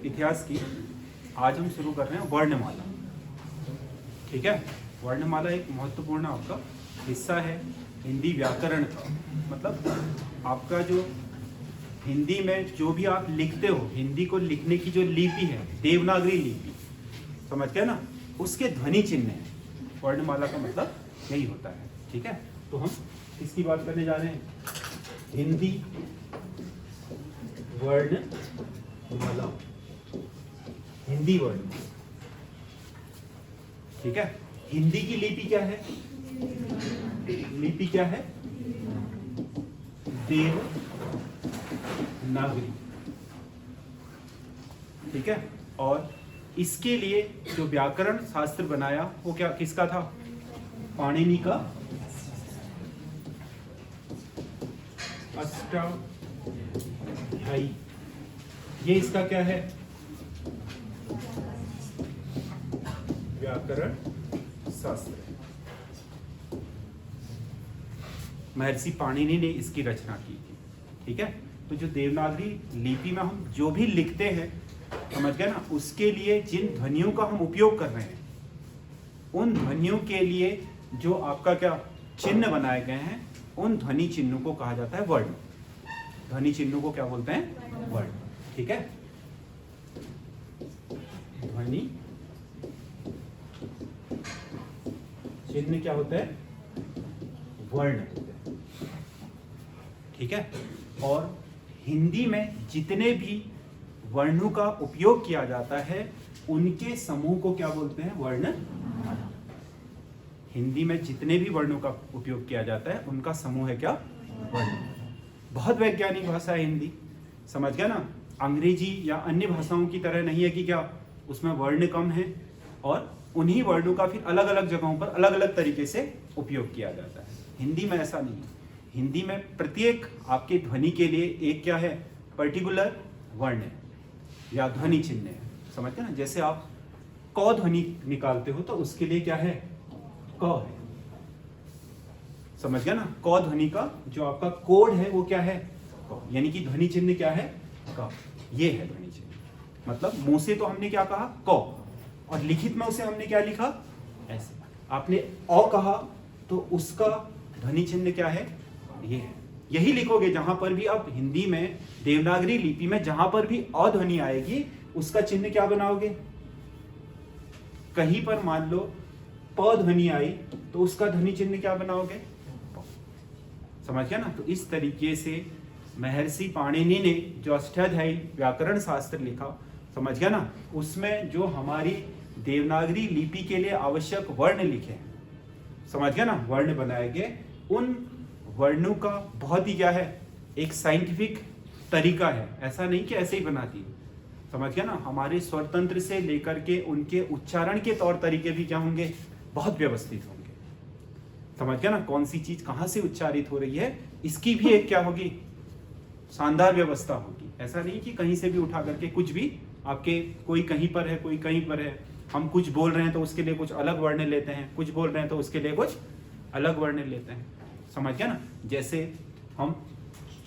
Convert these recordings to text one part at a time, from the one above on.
इतिहास की। आज हम शुरू कर रहे हैं वर्णमाला। ठीक है, वर्णमाला एक महत्वपूर्ण आपका हिस्सा है हिंदी व्याकरण का। मतलब आपका जो हिंदी में जो भी आप लिखते हो, हिंदी को लिखने की जो लिपि है, देवनागरी लिपि, समझ गए ना, उसके ध्वनि चिन्ह है। वर्णमाला का मतलब यही होता है। ठीक है, तो हम इसकी बात करने जा रहे हैं, हिंदी वर्णमाला, हिंदी वर्ण। ठीक है, हिंदी की लिपि क्या है? लिपि क्या है? देवनागरी। ठीक है, और इसके लिए जो व्याकरण शास्त्र बनाया वो क्या किसका था? पाणिनि का अष्टाध्यायी। ये इसका क्या है? व्याकरण शास्त्र। महर्षि पाणिनि ने इसकी रचना की थी। ठीक है, तो जो देवनागरी लिपि में हम जो भी लिखते हैं, समझ गए ना, उसके लिए जिन ध्वनियों का हम उपयोग कर रहे हैं, उन ध्वनियों के लिए जो आपका क्या चिन्ह बनाए गए हैं, उन ध्वनि चिन्हों को कहा जाता है वर्ण। ध्वनि चिन्हों को क्या बोलते हैं? वर्ण। ठीक है, ध्वनि चिन्ह क्या होते हैं? वर्ण होते हैं। ठीक है, और हिंदी में जितने भी वर्णों का उपयोग किया जाता है, उनके समूह को क्या बोलते हैं? वर्ण। हिंदी में जितने भी वर्णों का उपयोग किया जाता है, उनका समूह है क्या? वर्ण। बहुत वैज्ञानिक भाषा है हिंदी, समझ गया ना। अंग्रेजी या अन्य भाषाओं की तरह नहीं है कि क्या उसमें वर्ण कम है और उन्हीं वर्णों का फिर अलग अलग जगहों पर अलग अलग तरीके से उपयोग किया जाता है। हिंदी में ऐसा नहीं है। हिंदी में प्रत्येक आपके ध्वनि के लिए एक क्या है? पर्टिकुलर वर्ण है या ध्वनि चिन्ह है। समझते हैं ना, जैसे आप क ध्वनि निकालते हो तो उसके लिए क्या है? क है। समझ गया ना, क ध्वनि का जो आपका कोड है वो क्या है? क। यानी कि ध्वनि चिन्ह क्या है? क। ये है ध्वनि चिन्ह। मतलब मुंह से तो हमने क्या कहा? क, और लिखित में उसे हमने क्या लिखा? ऐसे। आपने अ कहा तो उसका ध्वनि चिन्ह क्या है? ये है। यही लिखोगे जहां पर भी आप हिंदी में देवनागरी लिपि में जहां पर भी अ ध्वनि आएगी, उसका चिन्ह क्या बनाओगे? कहीं पर मान लो प ध्वनि आई तो उसका ध्वनि चिन्ह क्या बनाओगे? प। समझ गया ना। तो इस तरीके से महर्षि पाणिनि ने जो अष्टाध्यायी व्याकरण शास्त्र लिखा, समझ गया ना, उसमें जो हमारी देवनागरी लिपि के लिए आवश्यक वर्ण लिखे, समझ गया ना, वर्ण बनाए गए, उन वर्णों का बहुत ही क्या है? एक साइंटिफिक तरीका है। ऐसा नहीं कि ऐसे ही बना दी, समझ गया ना। हमारे स्वरतंत्र से लेकर के उनके उच्चारण के तौर तरीके भी क्या होंगे? बहुत व्यवस्थित होंगे। समझ गया ना, कौन सी चीज कहां से उच्चारित हो रही है, इसकी भी एक क्या होगी? शानदार व्यवस्था होगी। ऐसा नहीं कि कहीं से भी उठा करके कुछ भी आपके, कोई कहीं पर है, कोई कहीं पर है, हम कुछ बोल रहे हैं तो उसके लिए कुछ अलग वर्ण लेते हैं, कुछ बोल रहे हैं तो उसके लिए कुछ अलग वर्ण लेते हैं। समझ गया ना। जैसे हम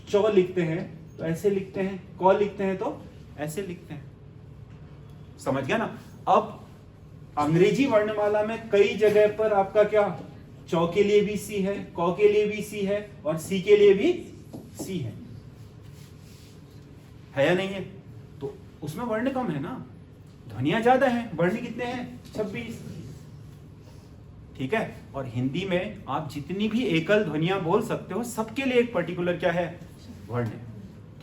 च लिखते हैं तो ऐसे लिखते हैं, क लिखते हैं तो ऐसे लिखते हैं। समझ गया ना। अब अंग्रेजी वर्णमाला में कई जगह पर आपका क्या, च के लिए भी सी है, क के लिए भी सी है और सी के लिए भी सी है या नहीं है? तो उसमें वर्ण कम है ना, ध्वनियां ज्यादा हैं, वर्ण कितने हैं? 26। ठीक है, और हिंदी में आप जितनी भी एकल ध्वनियां बोल सकते हो, सबके लिए एक पर्टिकुलर क्या है? वर्ण है।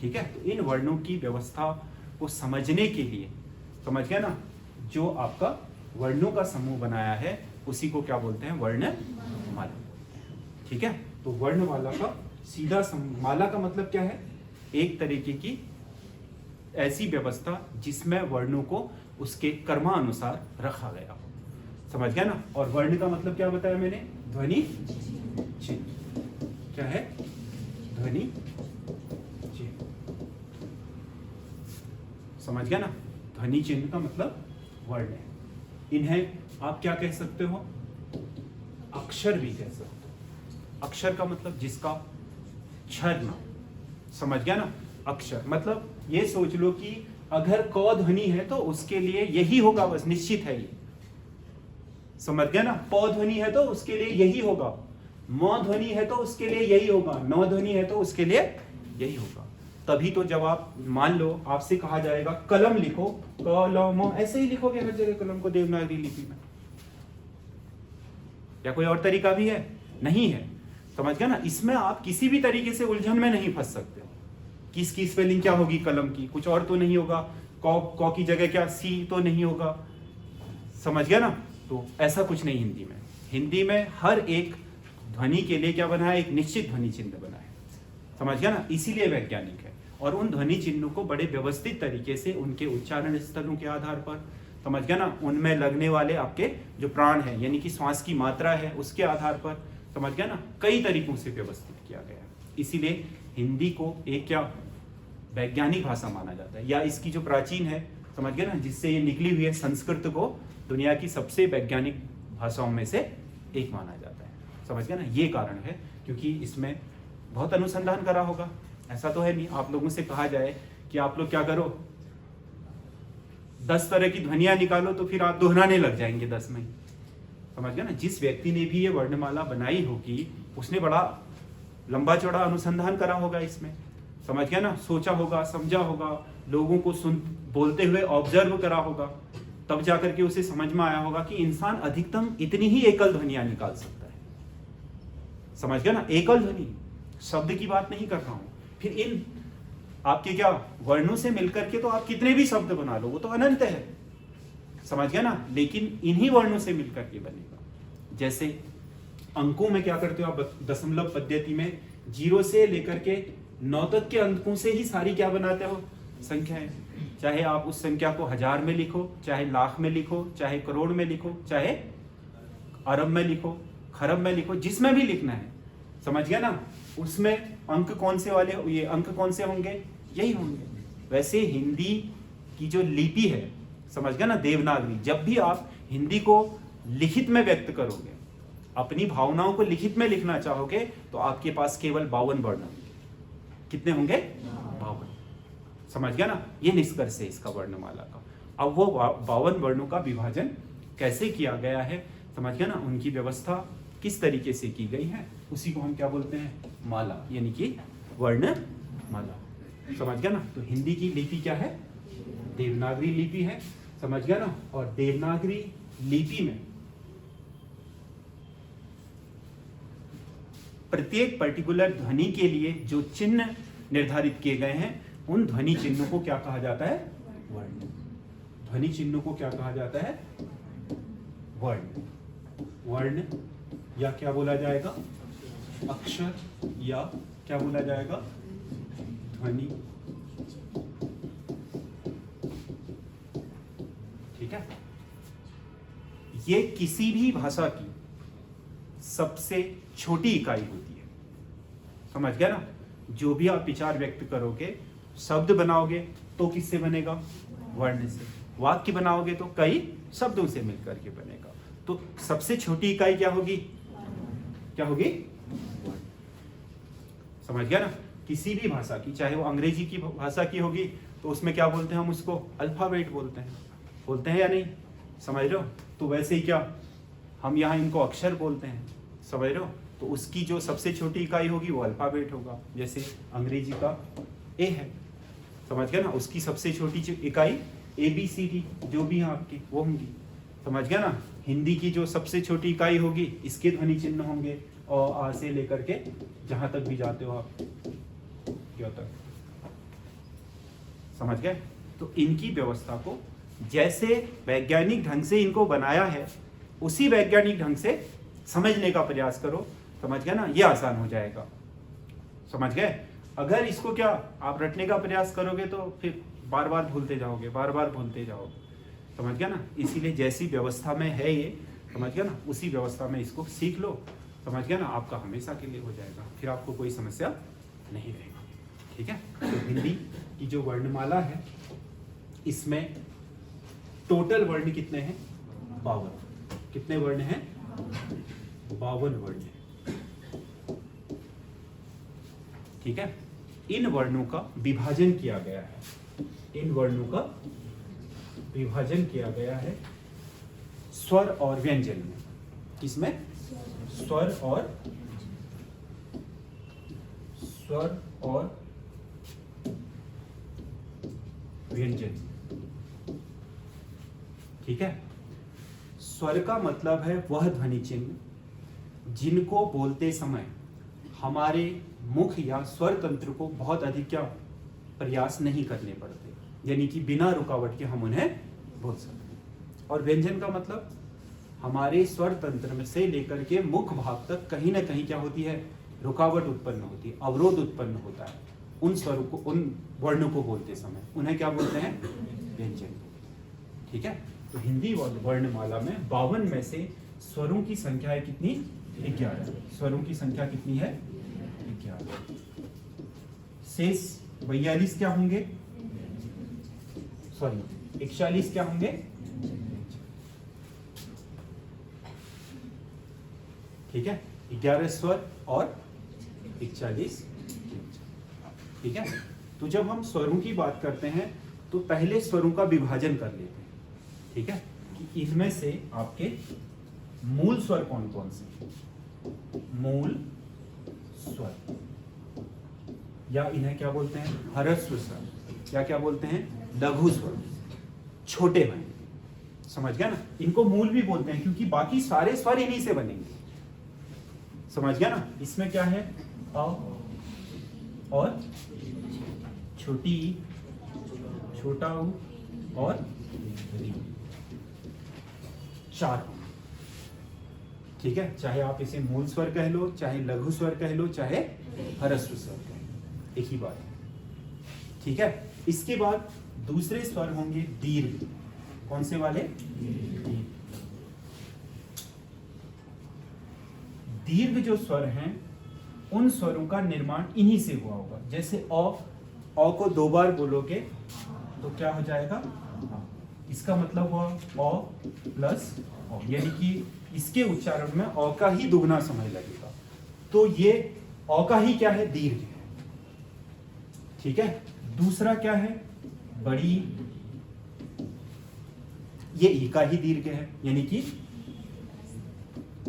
ठीक है, तो इन वर्णों की व्यवस्था को समझने के लिए, समझ गया ना, जो आपका वर्णों का समूह बनाया है उसी को क्या बोलते हैं? वर्णमाला। ठीक है, तो वर्णमाला का सीधा माला का मतलब क्या है? एक तरीके की ऐसी व्यवस्था जिसमें वर्णों को उसके कर्मानुसार रखा गया हो। समझ गया ना। और वर्ण का मतलब क्या बताया मैंने? ध्वनि चिन्ह। क्या है? ध्वनि चिन्ह। समझ गया ना। ध्वनि चिन्ह का मतलब वर्ण है। इन्हें आप क्या कह सकते हो? अक्षर भी कह सकते हो। अक्षर का मतलब जिसका क्षर ना। समझ गया ना। अक्षर मतलब ये सोच लो कि अगर क ध्वनि है तो उसके लिए यही होगा, बस निश्चित है ये, समझ गया ना। प ध्वनि है तो उसके लिए यही होगा, म ध्वनि है तो उसके लिए यही होगा, न ध्वनि है तो उसके लिए यही होगा। तभी तो जब आप मान लो आपसे कहा जाएगा कलम लिखो, क ल म, ऐसे ही लिखोगे हर जगह कलम को देवनागरी लिपि में, या कोई और तरीका भी है? नहीं है, समझ गया ना। इसमें आप किसी भी तरीके से उलझन में नहीं फंस सकते। किसकी स्पेलिंग क्या होगी कलम की, कुछ और तो नहीं होगा, क की जगह क्या सी तो नहीं होगा, समझ गया ना। तो ऐसा कुछ नहीं हिंदी में। हिंदी में हर एक ध्वनि के लिए क्या बना है, एक निश्चित ध्वनि चिन्ह बना है, समझ गया ना। इसीलिए वैज्ञानिक है। और उन ध्वनि चिन्हों को बड़े व्यवस्थित तरीके से उनके उच्चारण स्थलों के आधार पर, समझ गया ना, उनमें लगने वाले आपके जो प्राण है यानी कि श्वास की मात्रा है उसके आधार पर, समझ गया ना, कई तरीकों से व्यवस्थित किया गया है। इसीलिए हिंदी को एक क्या वैज्ञानिक भाषा माना जाता है, या इसकी जो प्राचीन है, समझ गया ना, जिससे ये निकली हुई है, संस्कृत को दुनिया की सबसे वैज्ञानिक भाषाओं में से एक माना जाता है, समझ गया ना। ये कारण है क्योंकि इसमें बहुत अनुसंधान करा होगा। ऐसा तो है नहीं आप लोगों से कहा जाए कि आप लोग क्या करो 10 तरह की ध्वनियां निकालो, तो फिर आप दोहराने लग जाएंगे 10 में, समझ गया ना। जिस व्यक्ति ने भी ये वर्णमाला बनाई होगी उसने बड़ा लंबा चौड़ा अनुसंधान करा होगा इसमें, समझ गया ना, सोचा होगा, समझा होगा, लोगों को बोलते हुए ऑब्जर्व करा होगा, तब जाकर के उसे समझ में आया होगा कि इंसान अधिकतम इतनी ही एकल ध्वनियां निकाल सकता है, समझ गया ना। एकल ध्वनि, शब्द की बात नहीं कर रहा हूं। फिर इन आपके क्या वर्णों से मिलकर के तो आप कितने भी शब्द बना लो, वो तो अनंत है, समझ गया ना। लेकिन इन्हीं वर्णों से मिलकर के बनेगा। जैसे अंकों में क्या करते हो आप, दशमलव पद्धति में 0 से लेकर के 9 तक के अंकों से ही सारी क्या बनाते हो, संख्याएं। चाहे आप उस संख्या को 1000 में लिखो, चाहे लाख में लिखो, चाहे करोड़ में लिखो, चाहे अरब में लिखो, खरब में लिखो, जिसमें भी लिखना है, समझ गया ना। उसमें अंक कौन से वाले, ये अंक कौन से होंगे, यही होंगे। वैसे हिंदी की जो लिपि है, समझ गया ना, देवनागरी, जब भी आप हिंदी को लिखित में व्यक्त करोगे, अपनी भावनाओं को लिखित में लिखना चाहोगे, तो आपके पास केवल 52 वर्ण होंगे। कितने होंगे, 52, समझ गया ना। ये निष्कर्ष है इसका वर्णमाला का। अब वो 52 वर्णों का विभाजन कैसे किया गया है, समझ गया ना, उनकी व्यवस्था किस तरीके से की गई है, उसी को हम क्या बोलते हैं, माला, यानी कि वर्णमाला, समझ गया ना। तो हिंदी की लिपि क्या है, देवनागरी लिपि है, समझ गया ना। और देवनागरी लिपि में प्रत्येक पर्टिकुलर ध्वनि के लिए जो चिन्ह निर्धारित किए गए हैं, उन ध्वनि चिन्हों को क्या कहा जाता है, वर्ण। ध्वनि चिन्हों को क्या कहा जाता है, वर्ण। वर्ण या क्या बोला जाएगा, अक्षर, या क्या बोला जाएगा, ध्वनि। ठीक है। ये किसी भी भाषा की सबसे छोटी इकाई होती है, समझ गया ना। जो भी आप विचार व्यक्त करोगे, शब्द बनाओगे तो किससे बनेगा, वर्ण से। वाक्य बनाओगे तो कई शब्दों से मिलकर के बनेगा। तो सबसे छोटी इकाई क्या होगी, क्या होगी, समझ गया ना। किसी भी भाषा की, चाहे वो अंग्रेजी की भाषा की होगी, तो उसमें क्या बोलते हैं हम उसको, अल्फाबेट बोलते हैं या नहीं, समझ रहे हो। तो वैसे ही क्या हम यहाँ इनको अक्षर बोलते हैं, समझ रहे हो। तो उसकी जो सबसे छोटी इकाई होगी वो अल्फाबेट होगा। जैसे अंग्रेजी का ए है, समझ गया ना, उसकी सबसे छोटी इकाई ABCD जो भी हैं आपकी वो होंगी, समझ गया ना। हिंदी की जो सबसे छोटी इकाई होगी, इसके ध्वनि चिन्ह होंगे, और आ से लेकर के जहां तक भी जाते हो आप, क्यों तक, समझ गए। तो इनकी व्यवस्था को जैसे वैज्ञानिक ढंग से इनको बनाया है, उसी वैज्ञानिक ढंग से समझने का प्रयास करो, समझ गया ना, ये आसान हो जाएगा, समझ गए। अगर इसको क्या आप रटने का प्रयास करोगे तो फिर बार बार भूलते जाओगे, बार बार भूलते जाओगे, समझ गया ना। इसीलिए जैसी व्यवस्था में है ये, समझ गया ना, उसी व्यवस्था में इसको सीख लो, समझ गया ना, आपका हमेशा के लिए हो जाएगा, फिर आपको कोई समस्या नहीं रहेगी। ठीक है। तो हिंदी की जो वर्णमाला है, इसमें टोटल वर्ण कितने हैं, 52। कितने वर्ण हैं, 52 वर्ण है। ठीक है। इन वर्णों का विभाजन किया गया है इन वर्णों का विभाजन किया गया है स्वर और व्यंजन में। किसमें? स्वर और व्यंजन। ठीक है। स्वर का मतलब है वह ध्वनि चिन्ह जिनको बोलते समय हमारे मुख या स्वर तंत्र को बहुत अधिक क्या प्रयास नहीं करने पड़ते, यानी कि बिना रुकावट के हम उन्हें बोल सकते। और व्यंजन का मतलब हमारे स्वर तंत्र में से लेकर के मुख भाग तक कहीं ना कहीं क्या होती है, रुकावट उत्पन्न होती है, अवरोध उत्पन्न होता है। उन स्वरों को, उन वर्णों को बोलते समय उन्हें क्या बोलते हैं? व्यंजन। ठीक है। तो हिंदी वर्णमाला में 52 में से स्वरों की संख्या है कितनी? 11। स्वरों की संख्या कितनी है? 11। शेष 42 क्या होंगे? सॉरी 41 क्या होंगे? ठीक है। 11 स्वर और 41। ठीक है। तो जब हम स्वरों की बात करते हैं तो पहले स्वरों का विभाजन कर लेते हैं। ठीक है, कि इनमें से आपके मूल स्वर कौन कौन से? मूल स्वर, या इन्हें क्या बोलते हैं? ह्रस्व स्वर, या क्या बोलते हैं? लघु स्वर, छोटे हैं। समझ गया ना? इनको मूल भी बोलते हैं क्योंकि बाकी सारे स्वर इन्हीं से बनेंगे। समझ गया ना? इसमें क्या है? अ और छोटी ई, छोटा ऊ और री, 4। ठीक है। चाहे आप इसे मूल स्वर कह लो, चाहे लघु स्वर कह लो, चाहे ह्रस्व स्वर कह लो, एक ही बात है। ठीक है। इसके बाद दूसरे स्वर होंगे दीर्घ। कौन से वाले? दीर्घ जो स्वर हैं उन स्वरों का निर्माण इन्हीं से हुआ होगा। जैसे अ को 2 बार बोलोगे तो क्या हो जाएगा? इसका मतलब हुआ अ प्लस अ, यानी कि इसके उच्चारण में अ का ही दुगना समय लगेगा। तो ये अ का ही क्या है? दीर्घ है। ठीक है। दूसरा क्या है? बड़ी, ये ई का ही दीर्घ है, यानी कि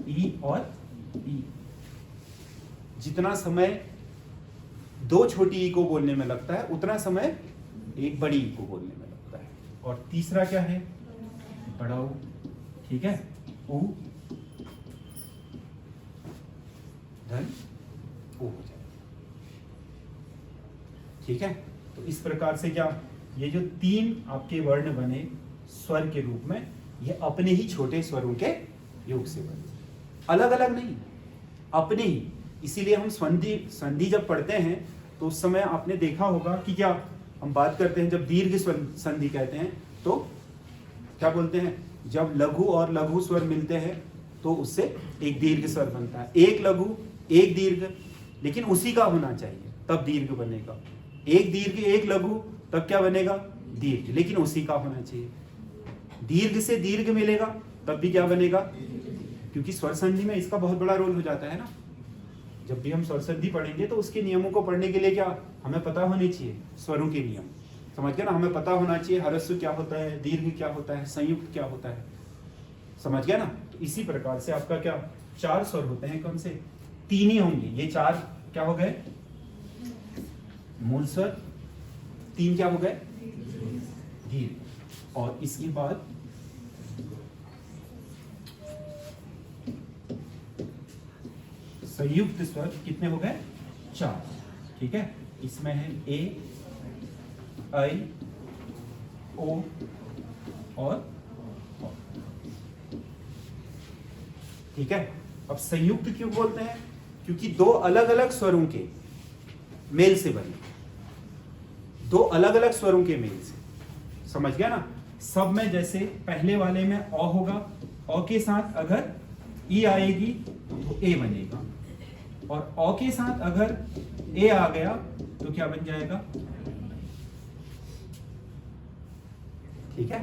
ई और ई। जितना समय 2 छोटी ई को बोलने में लगता है उतना समय एक बड़ी ई को बोलने में लगता है। और तीसरा क्या है? बड़ा ऊ। ठीक है। ऊ धन ऊ हो जाए। ठीक है। तो इस प्रकार से क्या, ये जो 3 आपके वर्ण बने स्वर के रूप में, ये अपने ही छोटे स्वरों के योग से बने, अलग अलग नहीं, अपने ही। इसीलिए हम संधि जब पढ़ते हैं तो उस समय आपने देखा होगा कि क्या हम बात करते हैं, जब दीर्घ संधि कहते हैं तो क्या बोलते हैं? जब लघु और लघु स्वर मिलते हैं तो उससे एक दीर्घ स्वर बनता है। एक लघु एक दीर्घ, लेकिन उसी का होना चाहिए तब दीर्घ बनेगा। एक दीर्घ एक लघु तब क्या बनेगा? दीर्घ, लेकिन उसी का होना चाहिए। दीर्घ से दीर्घ मिलेगा तब भी क्या बनेगा? क्योंकि स्वर संधि में इसका बहुत बड़ा रोल हो जाता है ना। जब भी हम स्वर संधि पढ़ेंगे तो उसके नियमों को पढ़ने के लिए क्या हमें पता होने चाहिए? स्वरों के नियम। समझ गया ना? हमें पता होना चाहिए ह्रस्व क्या होता है, दीर्घ क्या होता है, संयुक्त क्या होता है। समझ गया ना? तो इसी प्रकार से आपका क्या 4 स्वर होते हैं, कौन से? 3 ही होंगे। ये 4 क्या हो गए? मूल स्वर। 3 क्या हो गए? दीर्घ। और इसके बाद संयुक्त स्वर कितने हो गए? 4। ठीक है। इसमें है ए, आई, ओ और औ। ठीक है। अब संयुक्त क्यों बोलते हैं? क्योंकि 2 अलग अलग स्वरों के मेल से बने, 2 अलग अलग स्वरों के मेल से। समझ गया ना? सब में जैसे पहले वाले में अ होगा, अ के साथ अगर ई आएगी तो ए बनेगा, और अ के साथ अगर ए आ गया तो क्या बन जाएगा? ठीक है।